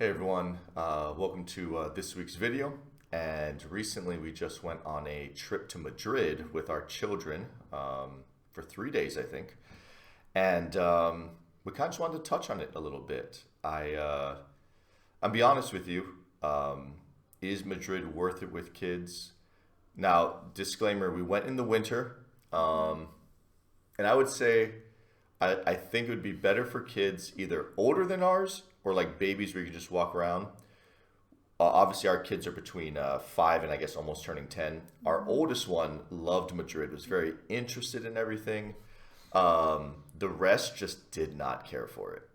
Hey everyone, welcome to this week's video. And recently we just went on a trip to Madrid with our children for 3 days, I think. And we kind of just wanted to touch on it a little bit. I'll be honest with you, is Madrid worth it with kids? Now, disclaimer, we went in the winter, and I would say I think it would be better for kids either older than ours or like babies where you can just walk around. Obviously, our kids are between 5 and I guess almost turning 10. Our oldest one loved Madrid, was very interested in everything. The rest just did not care for it.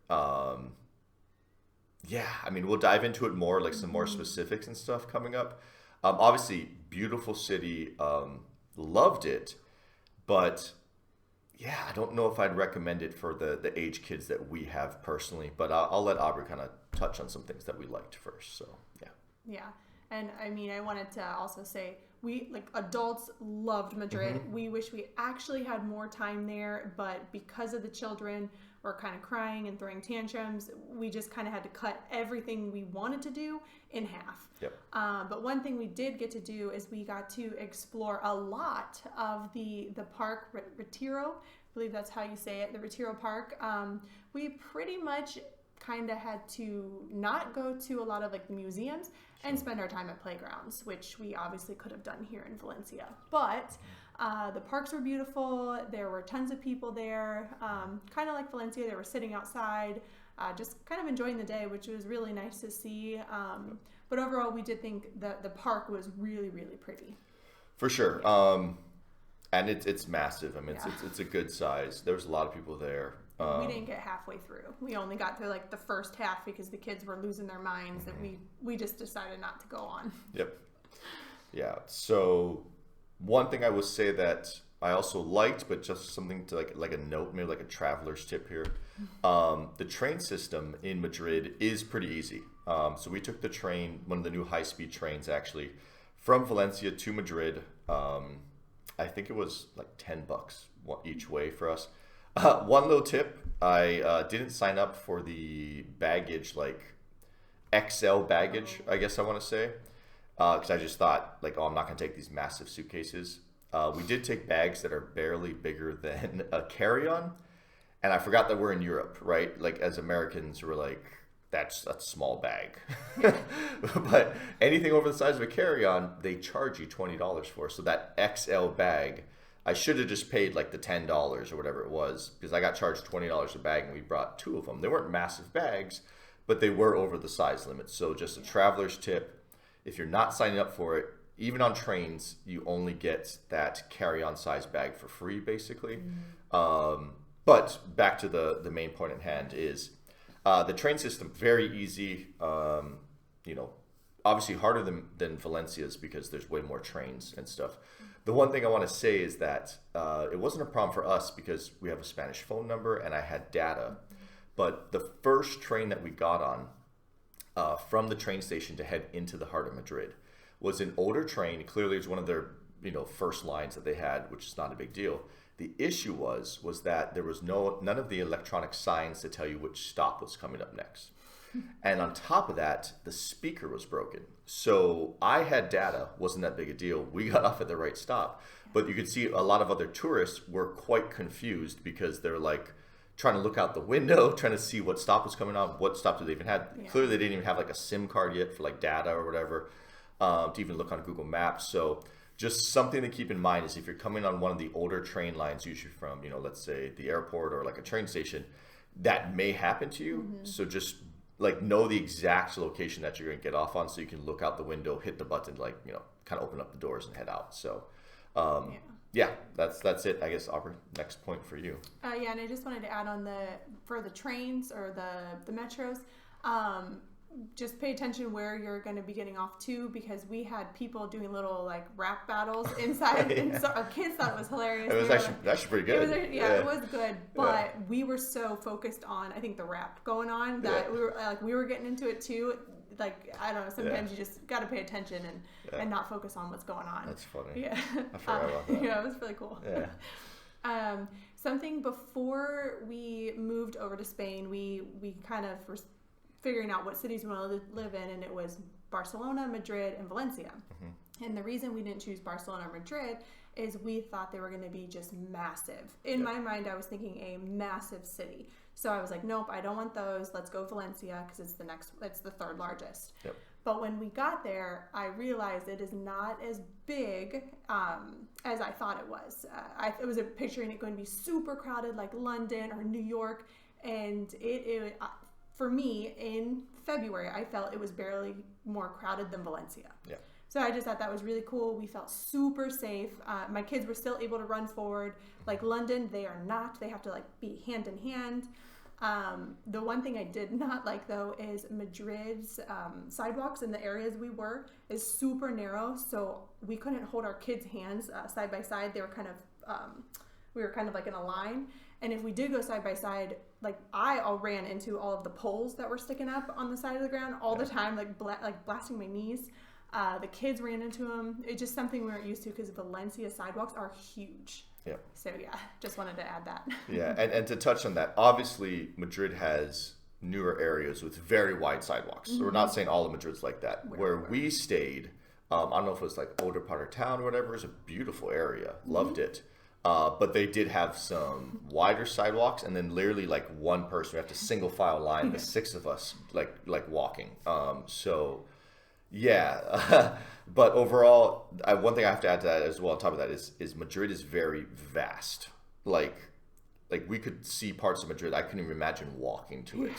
Yeah, I mean, we'll dive into it more, like some more specifics and stuff coming up. Obviously, beautiful city, loved it, but yeah, I don't know if I'd recommend it for the age kids that we have personally, but I'll let Aubrey kind of touch on some things that we liked first. So, yeah. Yeah. And I mean, I wanted to also say we, like adults, loved Madrid. We wish we actually had more time there, but because of the children were kind of crying and throwing tantrums, we just kind of had to cut everything we wanted to do in half. Yep. But one thing we did get to do is we got to explore a lot of the park, Retiro. I believe that's how you say it, the Retiro Park. We pretty much kind of had to not go to a lot of like the museums and spend our time at playgrounds, which we obviously could have done here in Valencia. But the parks were beautiful. There were tons of people there. Kind of like Valencia, they were sitting outside, just kind of enjoying the day, which was really nice to see. But overall, we did think that the park was really, really pretty. For sure. And it's massive. I mean, it's a good size. There was a lot of people there. We didn't get halfway through. We only got through like the first half because the kids were losing their minds and we just decided not to go on. Yep. Yeah. So one thing I will say that I also liked, but just something to like a note, maybe like a traveler's tip here. The train system in Madrid is pretty easy. So we took the train, one of the new high-speed trains actually, from Valencia to Madrid. I think it was like $10 each way for us. One little tip, I didn't sign up for the baggage, like XL baggage, I guess I want to say, because I just thought like, oh, I'm not going to take these massive suitcases. We did take bags that are barely bigger than a carry-on, and I forgot that we're in Europe, right? Like as Americans, we're like, that's a small bag. But anything over the size of a carry-on, they charge you $20 for. So that XL bag, I should have just paid like the $10 or whatever it was, because I got charged $20 a bag and we brought 2 of them. They weren't massive bags, but they were over the size limit. So just a traveler's tip, if you're not signing up for it, even on trains, you only get that carry-on size bag for free, basically. But back to the main point at hand is the train system, very easy, obviously harder than Valencia's because there's way more trains and stuff. The one thing I want to say is that it wasn't a problem for us because we have a Spanish phone number and I had data. But the first train that we got on from the train station to head into the heart of Madrid was an older train. Clearly, it was one of their first lines that they had, which is not a big deal. The issue was that there was none of the electronic signs to tell you which stop was coming up next. And on top of that, the speaker was broken. So I had data, wasn't that big a deal. We got off at the right stop. But you could see a lot of other tourists were quite confused because they're like trying to look out the window, trying to see what stop was coming on, what stop did they even have. Yeah. Clearly, they didn't even have like a SIM card yet for like data or whatever to even look on Google Maps. So just something to keep in mind is if you're coming on one of the older train lines, usually from, let's say the airport or like a train station, that may happen to you. So just like know the exact location that you're going to get off on so you can look out the window, hit the button, like, kind of open up the doors and head out. So, yeah, that's it. I guess, Aubrey, next point for you. Yeah, and I just wanted to add on for the trains or the metros, just pay attention where you're going to be getting off to, because we had people doing little like rap battles inside. And so our kids thought it was hilarious. It was actually pretty good. It was good, but we were so focused on, I think, the rap going on that we were getting into it too. Like, I don't know, sometimes you just got to pay attention and not focus on what's going on. That's funny. Yeah. I forgot about that. Yeah, it was really cool. Yeah. Something before we moved over to Spain, we kind of figuring out what cities we want to live in, and it was Barcelona, Madrid, and Valencia. And the reason we didn't choose Barcelona or Madrid is we thought they were going to be just massive. In my mind, I was thinking a massive city. So I was like, nope, I don't want those. Let's go Valencia because it's the third largest. Yep. But when we got there, I realized it is not as big as I thought it was. I was picturing it going to be super crowded like London or New York. And for me, in February, I felt it was barely more crowded than Valencia. Yeah. So I just thought that was really cool. We felt super safe. My kids were still able to run forward. Like London, they are not. They have to like be hand in hand. The one thing I did not like though is Madrid's sidewalks in the areas we were is super narrow. So we couldn't hold our kids' hands side by side. They were we were kind of like in a line. And if we did go side by side, like I all ran into all of the poles that were sticking up on the side of the ground all the time, like blasting my knees. The kids ran into them. It's just something we weren't used to because Valencia sidewalks are huge. Yeah. So yeah, just wanted to add that. Yeah, and to touch on that, obviously Madrid has newer areas with very wide sidewalks. So we're not saying all of Madrid's like that. Where we stayed, I don't know if it was like older part of town or whatever, it was a beautiful area. Loved it. But they did have some wider sidewalks, and then literally like one person, we have to single file line, the six of us like walking. So yeah, but overall, one thing I have to add to that as well on top of that is Madrid is very vast. Like we could see parts of Madrid I couldn't even imagine walking to it.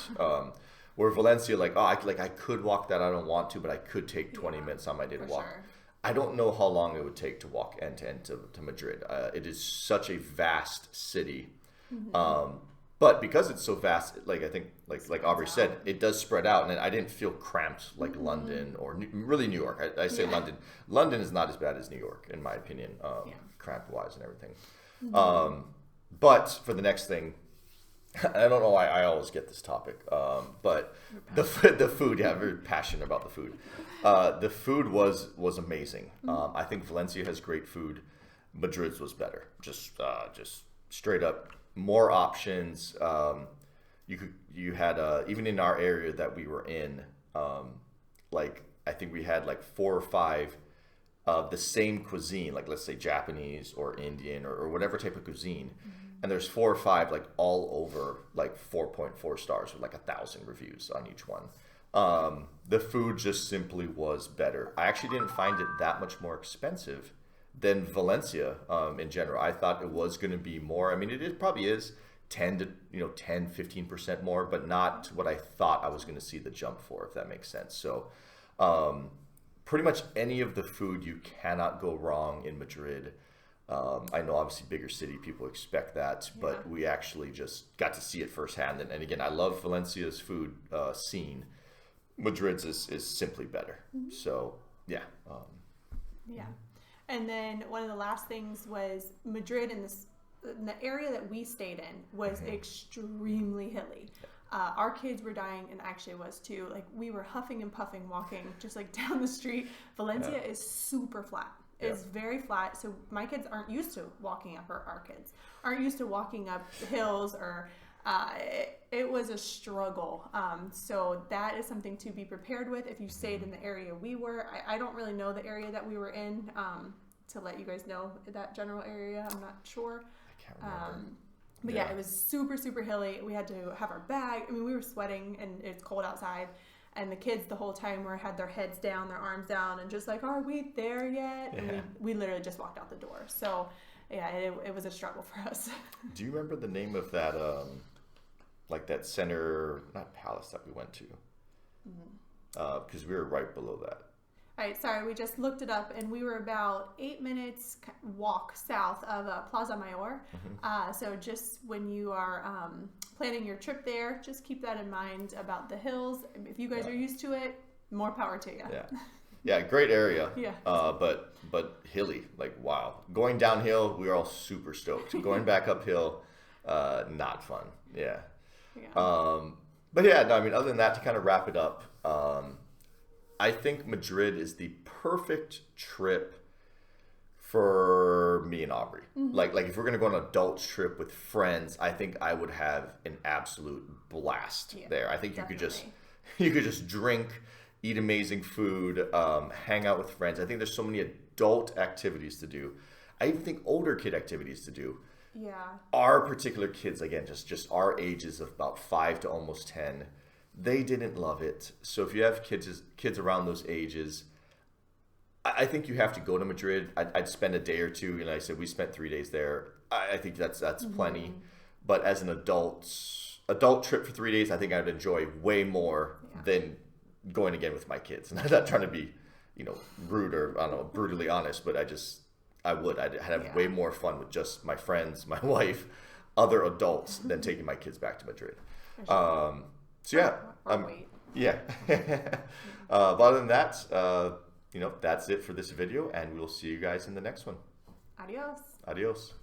Where Valencia, I could walk that, I don't want to, but I could take 20 minutes on my day to walk. Sure. I don't know how long it would take to walk end to end to Madrid. It is such a vast city. But because it's so vast, like I think, like Aubrey said, it does spread out, and I didn't feel cramped like London or really New York. I say London. London is not as bad as New York, in my opinion, cramped wise and everything. But for the next thing, I don't know why I always get this topic, but the food. Yeah, I'm very passionate about the food. The food was amazing. I think Valencia has great food. Madrid's was better. Just straight up. More options. You had even in our area that we were in, I think we had like 4 or 5 of the same cuisine, like let's say Japanese or Indian or whatever type of cuisine, and there's 4 or 5 like all over like 4.4 stars with like 1,000 reviews on each one. The food just simply was better. I actually didn't find it that much more expensive than Valencia in general. I thought it was going to be more. I mean, probably is 15% more, but not what I thought I was going to see the jump for, if that makes sense. So pretty much any of the food you cannot go wrong in Madrid. I know obviously bigger city, people expect that, but we actually just got to see it firsthand. And again, I love Valencia's food scene. Madrid's is simply better. So yeah. And then one of the last things was Madrid in the area that we stayed in was extremely hilly. Our kids were dying, and actually was too. Like we were huffing and puffing walking just like down the street. Valencia is super flat. It's very flat. So my kids aren't used to walking up, or our kids aren't used to walking up hills, or it was a struggle. So that is something to be prepared with if you stayed in the area we were. I don't really know the area that we were in to let you guys know that general area. I'm not sure. I can't remember. But yeah, it was super, super hilly. We had to have our bag. I mean, we were sweating and it's cold outside. And the kids the whole time had their heads down, their arms down, and just like, are we there yet? And we literally just walked out the door. So yeah, it was a struggle for us. Do you remember the name of that, like that center, not palace that we went to? Because we were right below that. All right, sorry, we just looked it up, and we were about 8 minutes walk south of Plaza Mayor. So just when you are planning your trip there, just keep that in mind about the hills. If you guys are used to it, more power to you. Yeah, great area. Yeah. But hilly, like wow. Going downhill, we were all super stoked. Going back uphill, not fun. Yeah. But yeah, no, I mean, other than that, to kind of wrap it up, I think Madrid is the perfect trip for me and Aubrey. Like if we're gonna go on an adult trip with friends, I think I would have an absolute blast there. I think you could just You could just drink, eat amazing food, hang out with friends. I think there's so many adult activities to do. I even think older kid activities to do. Yeah. Our particular kids, again, just our ages of about 5 to almost 10, they didn't love it. So if you have kids around those ages, I think you have to go to Madrid. I'd spend a day or two. I said we spent 3 days there. I think that's plenty. But as an adult trip for 3 days, I think I'd enjoy way more than going again with my kids. And I'm not trying to be, rude or I don't know, brutally honest, but I'd have way more fun with just my friends, my wife, other adults than taking my kids back to Madrid. So yeah, yeah. But other than that, that's it for this video, and we'll see you guys in the next one. Adios. Adios.